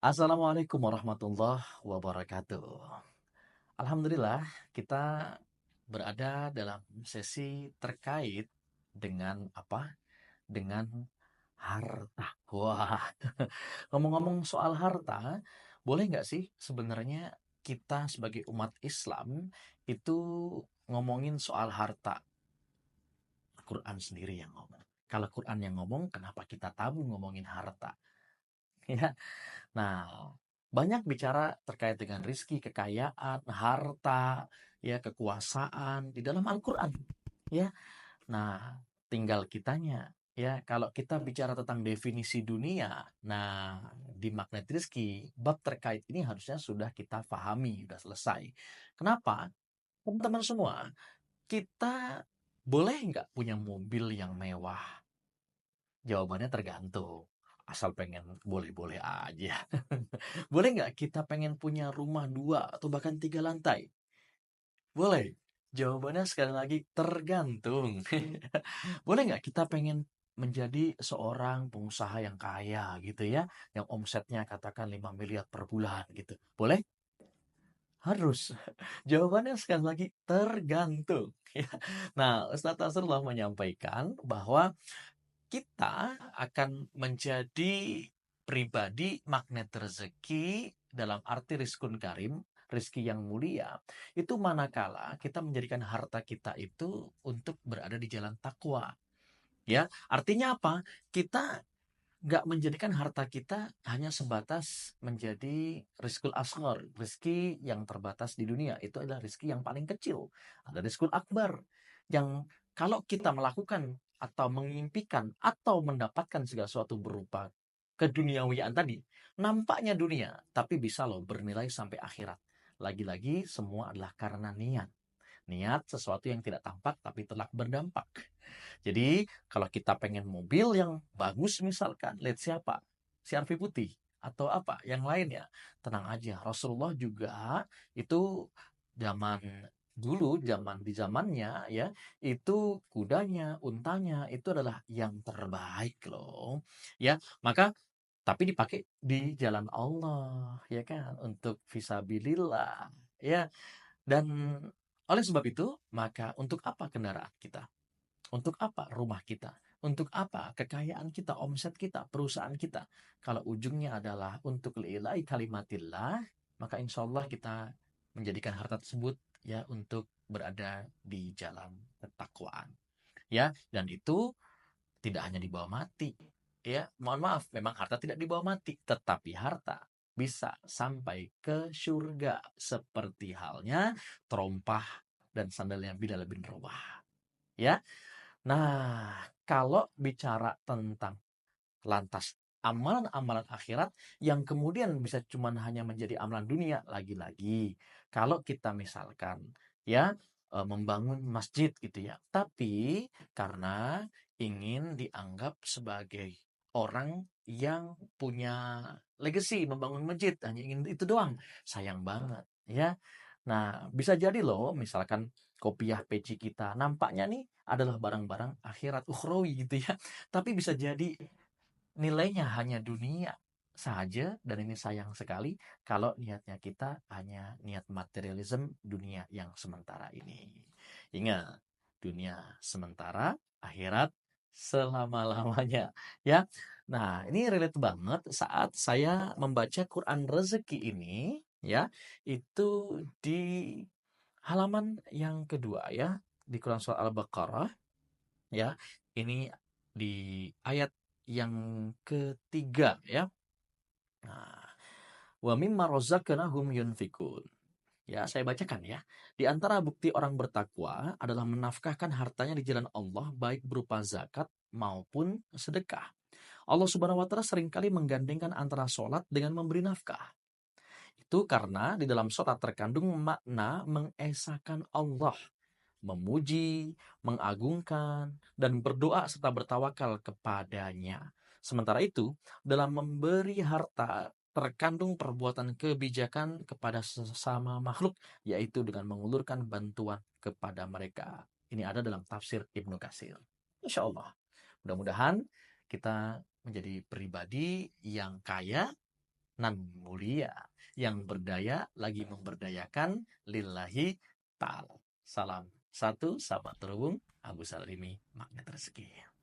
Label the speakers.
Speaker 1: Assalamualaikum warahmatullahi wabarakatuh. Alhamdulillah, kita berada dalam sesi terkait dengan apa? Dengan harta. Wah, ngomong-ngomong soal harta, boleh nggak sih sebenarnya kita sebagai umat Islam itu ngomongin soal harta? Quran sendiri yang ngomong. Kalau Quran yang ngomong, kenapa kita tabu ngomongin harta? Ya, nah, banyak bicara terkait dengan rizki, kekayaan, harta, ya, kekuasaan di dalam Al-Quran. Ya, nah, tinggal kitanya. Ya, kalau kita bicara tentang definisi dunia, nah, di magnet rizki, bab terkait ini harusnya sudah kita pahami, sudah selesai. Kenapa? Teman-teman semua, kita boleh nggak punya mobil yang mewah? Jawabannya tergantung. Asal pengen, boleh-boleh aja. Boleh nggak kita pengen punya rumah 2 atau bahkan 3 lantai? Boleh. Jawabannya sekali lagi tergantung. Boleh nggak kita pengen menjadi seorang pengusaha yang kaya gitu ya, yang omsetnya katakan 5 miliar per bulan gitu. Boleh? Harus. Jawabannya sekali lagi tergantung. Ya. Nah, Ustadz Nasrullah menyampaikan bahwa kita akan menjadi pribadi magnet rezeki dalam arti rizkun karim, rizki yang mulia, itu manakala kita menjadikan harta kita itu untuk berada di jalan takwa. Ya, artinya apa? Kita nggak menjadikan harta kita hanya sebatas menjadi rizkul asghar, rizki yang terbatas di dunia. Itu adalah rizki yang paling kecil. Ada rizkul akbar, yang kalau kita melakukan atau mengimpikan atau mendapatkan segala sesuatu berupa keduniawian tadi, nampaknya dunia, tapi bisa loh bernilai sampai akhirat. Lagi-lagi semua adalah karena niat. Niat sesuatu yang tidak tampak tapi telah berdampak. Jadi kalau kita pengen mobil yang bagus misalkan, lihat siapa? CR-V putih atau apa yang lainnya. Tenang aja, Rasulullah juga itu zaman dulu, zaman di zamannya ya, itu kudanya, untanya itu adalah yang terbaik loh. Ya, maka tapi dipakai di jalan Allah, ya kan, untuk fisabilillah, ya. Dan oleh sebab itu, maka untuk apa kendaraan kita? Untuk apa rumah kita? Untuk apa kekayaan kita, omset kita, perusahaan kita? Kalau ujungnya adalah untuk lillahi kalimatillah, maka insya Allah kita menjadikan harta tersebut ya untuk berada di jalan ketakwaan. Ya, dan itu tidak hanya dibawa mati. Ya, mohon maaf, memang harta tidak dibawa mati, tetapi harta bisa sampai ke surga seperti halnya terompah dan sandalnya Bilal bin Rabah. Ya, nah, kalau bicara tentang lantas amalan-amalan akhirat yang kemudian bisa cuman hanya menjadi amalan dunia, lagi-lagi kalau kita misalkan ya membangun masjid gitu ya, tapi karena ingin dianggap sebagai orang yang punya legacy membangun masjid, hanya ingin itu doang, sayang banget ya. Nah, bisa jadi loh, misalkan kopiah peci kita nampaknya nih adalah barang-barang akhirat ukhrawi gitu ya. Tapi bisa jadi nilainya hanya dunia saja dan ini sayang sekali kalau niatnya kita hanya niat materialisme dunia yang sementara ini. Ingat, dunia sementara, akhirat selama-lamanya ya. Nah, ini relate banget saat saya membaca Quran rezeki ini ya, itu di halaman yang kedua ya, di Quran surah Al-Baqarah ya. Ini di ayat yang ketiga ya. Nah, wa mimma razaqnahum yunfikun. Ya, saya bacakan ya. Di antara bukti orang bertakwa adalah menafkahkan hartanya di jalan Allah baik berupa zakat maupun sedekah. Allah Subhanahu wa taala seringkali menggandengkan antara sholat dengan memberi nafkah. Itu karena di dalam sholat terkandung makna mengesahkan Allah, memuji, mengagungkan, dan berdoa serta bertawakal kepadanya. Sementara itu, dalam memberi harta terkandung perbuatan kebijakan kepada sesama makhluk, yaitu dengan mengulurkan bantuan kepada mereka. Ini ada dalam tafsir Ibnu Katsir. Insya Allah. Mudah-mudahan kita menjadi pribadi yang kaya, nan mulia. Yang berdaya lagi memberdayakan lillahi ta'ala. Salam satu, sahabat terhubung, Agus Salimi, Magnet Rezeki.